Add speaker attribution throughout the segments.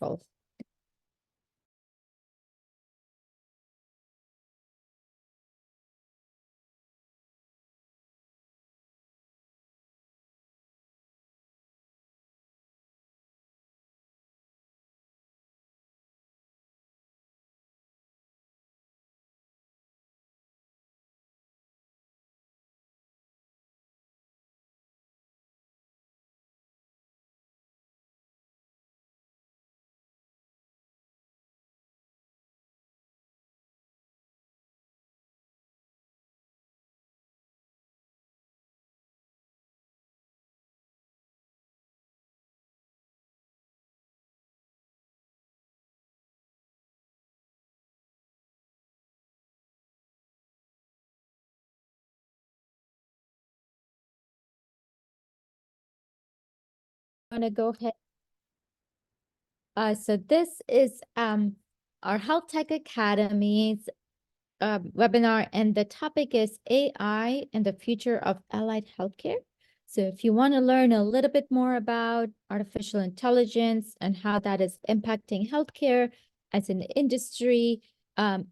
Speaker 1: impactful. I'm going to go ahead. So this is our Health Tech Academy's webinar, and the topic is AI and the future of allied healthcare. So if you want to learn a little bit more about artificial intelligence and how that is impacting healthcare as an industry, and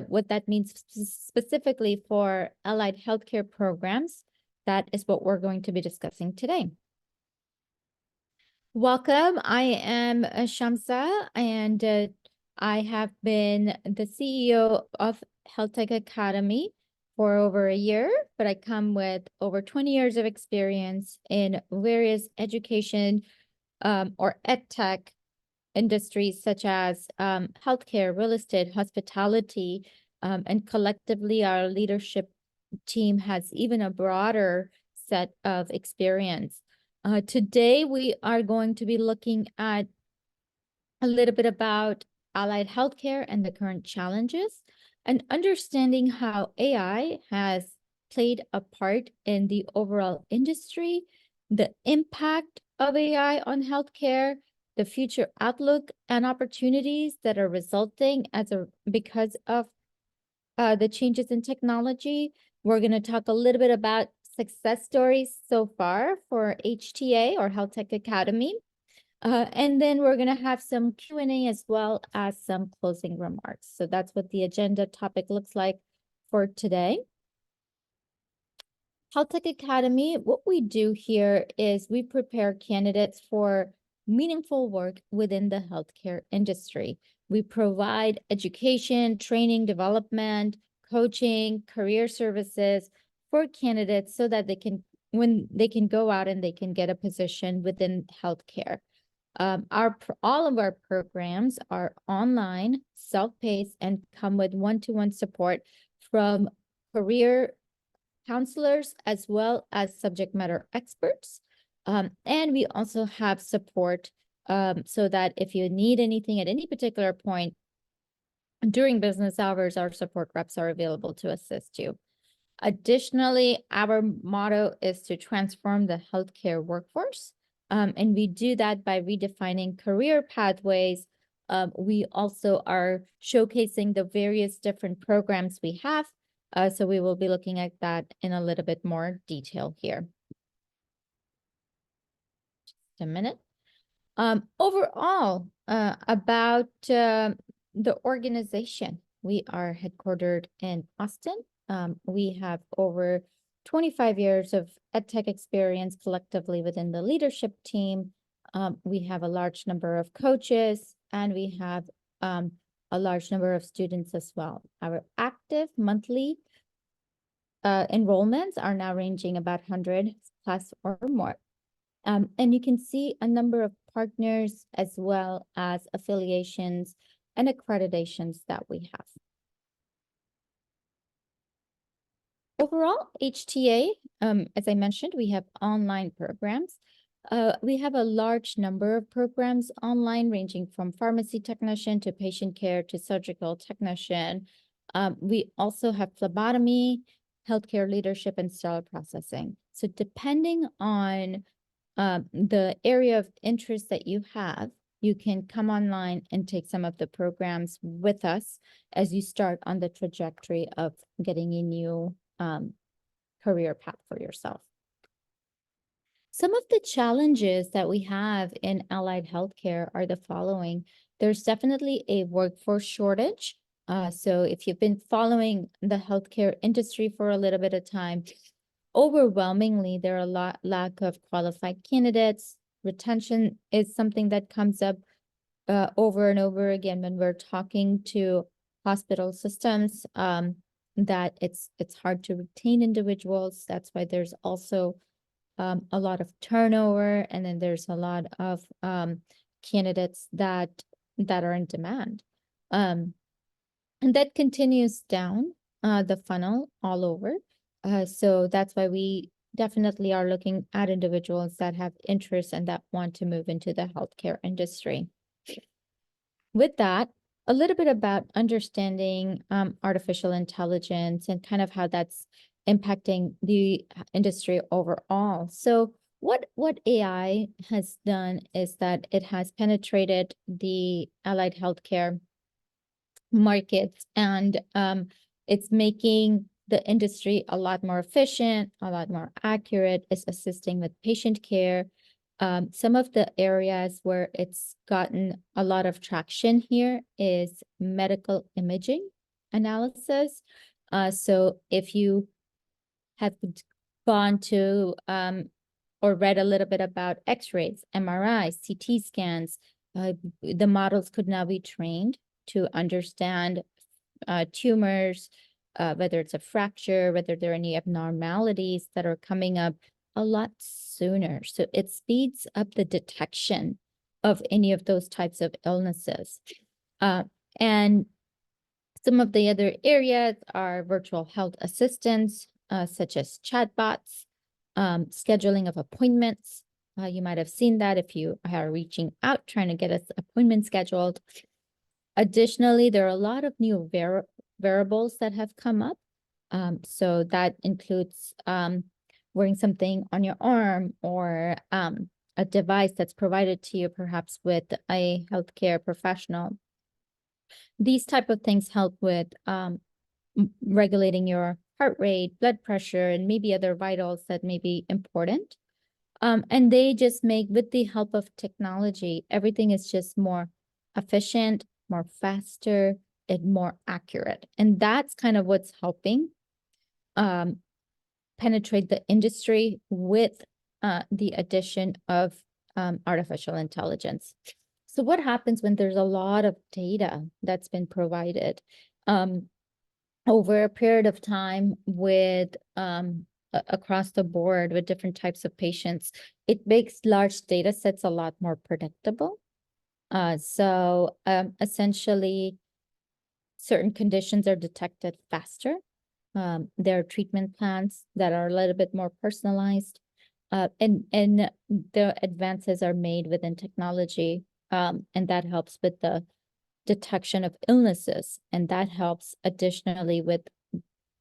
Speaker 1: what that means specifically for allied healthcare programs, that is what we're going to be discussing today. Welcome. I am Shamsah, and I have been the CEO of Health Tech Academy for over a year, but I come with over 20 years of experience in various education or ed tech industries such as healthcare, real estate, hospitality, and collectively our leadership team has even a broader set of experience. Today, we are going to be looking at a little bit about allied healthcare and the current challenges, and understanding how AI has played a part in the overall industry, the impact of AI on healthcare, the future outlook and opportunities that are resulting because of the changes in technology. We're going to talk a little bit about success stories so far for HTA or Health Tech Academy. And then we're going to have some Q&A as well as some closing remarks. So that's what the agenda topic looks like for today. Health Tech Academy, what we do here is we prepare candidates for meaningful work within the healthcare industry. We provide education, training, development, coaching, career services for candidates so that when they can go out and they can get a position within healthcare. All of our programs are online, self-paced, and come with one-to-one support from career counselors as well as subject matter experts. And we also have support so that if you need anything at any particular point during business hours, our support reps are available to assist you. Additionally, our motto is to transform the healthcare workforce. And we do that by redefining career pathways. We also are showcasing the various different programs we have. So we will be looking at that in a little bit more detail here. Just a minute. Overall, about the organization, we are headquartered in Austin. We have over 25 years of EdTech experience collectively within the leadership team. We have a large number of coaches, and we have a large number of students as well. Our active monthly enrollments are now ranging about 100 plus or more. And you can see a number of partners as well as affiliations and accreditations that we have. Overall, HTA, as I mentioned, we have online programs. We have a large number of programs online ranging from pharmacy technician to patient care to surgical technician. We also have phlebotomy, healthcare leadership, and sterile processing. So depending on the area of interest that you have, you can come online and take some of the programs with us as you start on the trajectory of getting a new career path for yourself. Some of the challenges that we have in allied healthcare are the following. There's definitely a workforce shortage. So if you've been following the healthcare industry for a little bit of time, overwhelmingly, there are a lack of qualified candidates. Retention is something that comes up over and over again when we're talking to hospital systems, that it's hard to retain individuals. That's why there's also a lot of turnover, and then there's a lot of candidates that are in demand. And that continues down the funnel all over. So that's why we definitely are looking at individuals that have interest and that want to move into the healthcare industry. With that, a little bit about understanding artificial intelligence and kind of how that's impacting the industry overall. So what AI has done is that it has penetrated the allied healthcare markets, and it's making the industry a lot more efficient, a lot more accurate. It's assisting with patient care. Some of the areas where it's gotten a lot of traction here is medical imaging analysis. So if you have gone to or read a little bit about X-rays, MRIs, CT scans, the models could now be trained to understand tumors, whether it's a fracture, whether there are any abnormalities that are coming up a lot sooner. So it speeds up the detection of any of those types of illnesses. And some of the other areas are virtual health assistants, such as chatbots, scheduling of appointments. You might have seen that if you are reaching out, trying to get an appointment scheduled. Additionally, there are a lot of new variables that have come up. So that includes wearing something on your arm, or a device that's provided to you, perhaps with a healthcare professional. These type of things help with regulating your heart rate, blood pressure, and maybe other vitals that may be important. And they just make, with the help of technology, everything is just more efficient, more faster, and more accurate. And that's kind of what's helping penetrate the industry with the addition of artificial intelligence. So what happens when there's a lot of data that's been provided over a period of time with across the board with different types of patients? It makes large data sets a lot more predictable. So essentially, certain conditions are detected faster. There are treatment plans that are a little bit more personalized, and the advances are made within technology, and that helps with the detection of illnesses, and that helps additionally with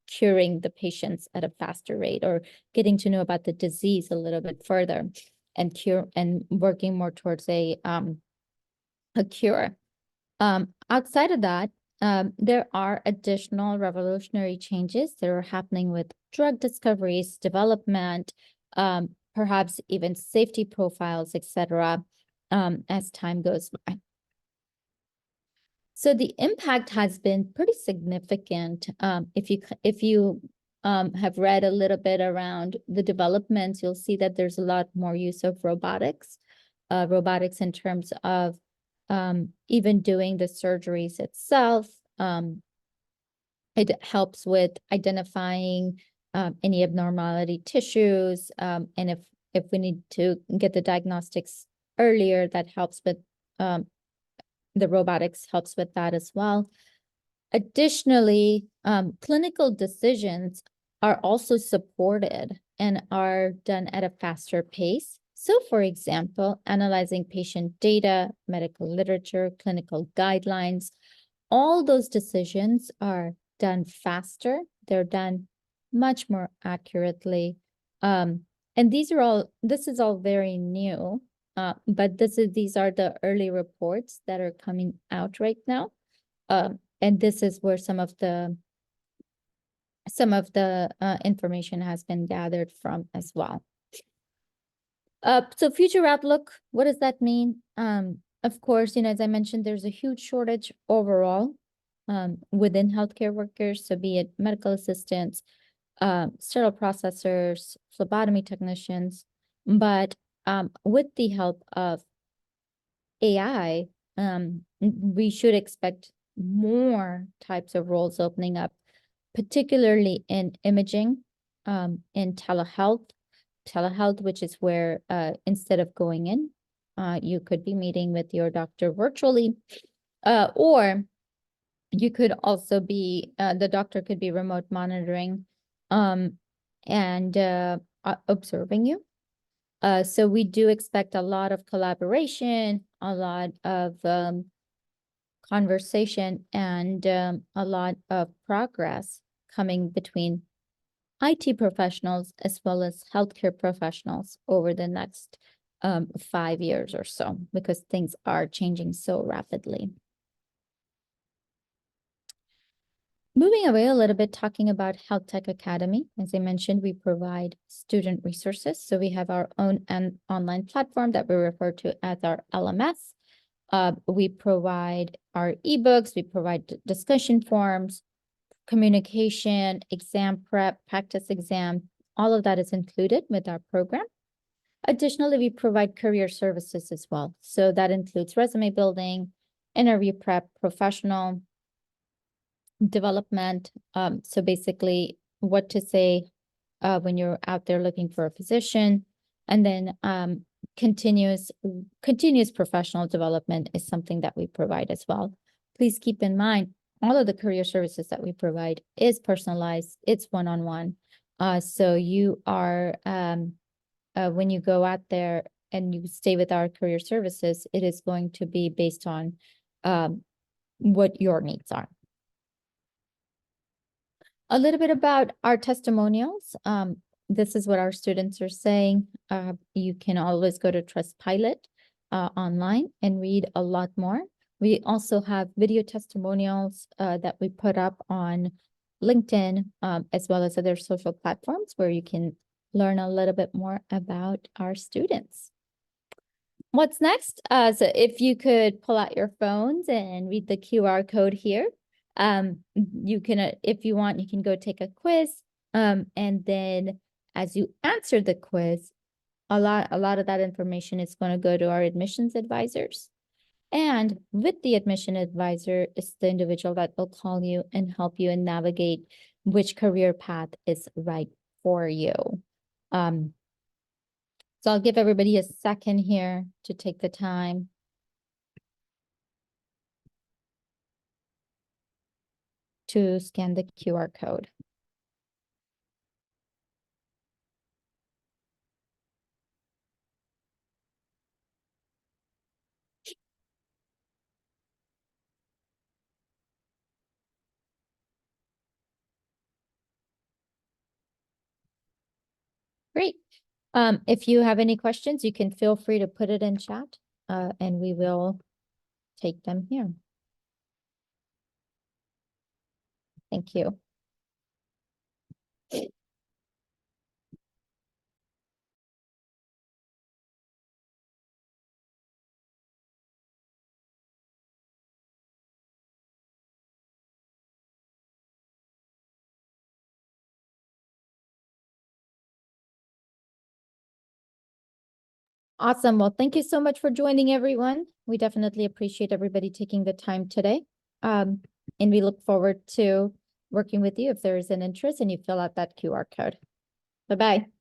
Speaker 1: curing the patients at a faster rate, or getting to know about the disease a little bit further, and working more towards a cure. Outside of that, there are additional revolutionary changes that are happening with drug discoveries, development, perhaps even safety profiles, etc., as time goes by. So the impact has been pretty significant. If you have read a little bit around the developments, you'll see that there's a lot more use of robotics in terms of even doing the surgeries itself. It helps with identifying any abnormality tissues, and if we need to get the diagnostics earlier, that helps with the robotics helps with that as well. Additionally, clinical decisions are also supported and are done at a faster pace. So, for example, analyzing patient data, medical literature, clinical guidelines, all those decisions are done faster. They're done much more accurately. And this is all very new, but these are the early reports that are coming out right now. And this is where some of the information has been gathered from as well. So future outlook, what does that mean? Of course, as I mentioned, there's a huge shortage overall within healthcare workers. So be it medical assistants, sterile processors, phlebotomy technicians. But with the help of AI, we should expect more types of roles opening up, particularly in imaging, in telehealth, which is where instead of going in, you could be meeting with your doctor virtually, or you could also be, the doctor could be remote monitoring and observing you. So we do expect a lot of collaboration, a lot of conversation, and a lot of progress coming between IT professionals as well as healthcare professionals over the next 5 years or so, because things are changing so rapidly. Moving away a little bit, talking about Health Tech Academy. As I mentioned, we provide student resources. So we have our own online platform that we refer to as our LMS. We provide our ebooks, we provide discussion forums, communication, exam prep, practice exam, all of that is included with our program. Additionally, we provide career services as well. So that includes resume building, interview prep, professional development. So basically what to say when you're out there looking for a position, and then continuous professional development is something that we provide as well. Please keep in mind, all of the career services that we provide is personalized, it's one-on-one. So you are, when you go out there and you stay with our career services, it is going to be based on what your needs are. A little bit about our testimonials. This is what our students are saying. You can always go to Trustpilot online and read a lot more. We also have video testimonials that we put up on LinkedIn, as well as other social platforms where you can learn a little bit more about our students. What's next? So if you could pull out your phones and read the QR code here. You can, if you want, you can go take a quiz. And then as you answer the quiz, a lot of that information is going to go to our admissions advisors. And with the admission advisor is the individual that will call you and help you and navigate which career path is right for you. So I'll give everybody a second here to take the time. To scan the QR code. Great. If you have any questions, you can feel free to put it in chat, and we will take them here. Thank you. Awesome. Well, thank you so much for joining, everyone. We definitely appreciate everybody taking the time today. And we look forward to working with you if there is an interest and you fill out that QR code. Bye-bye.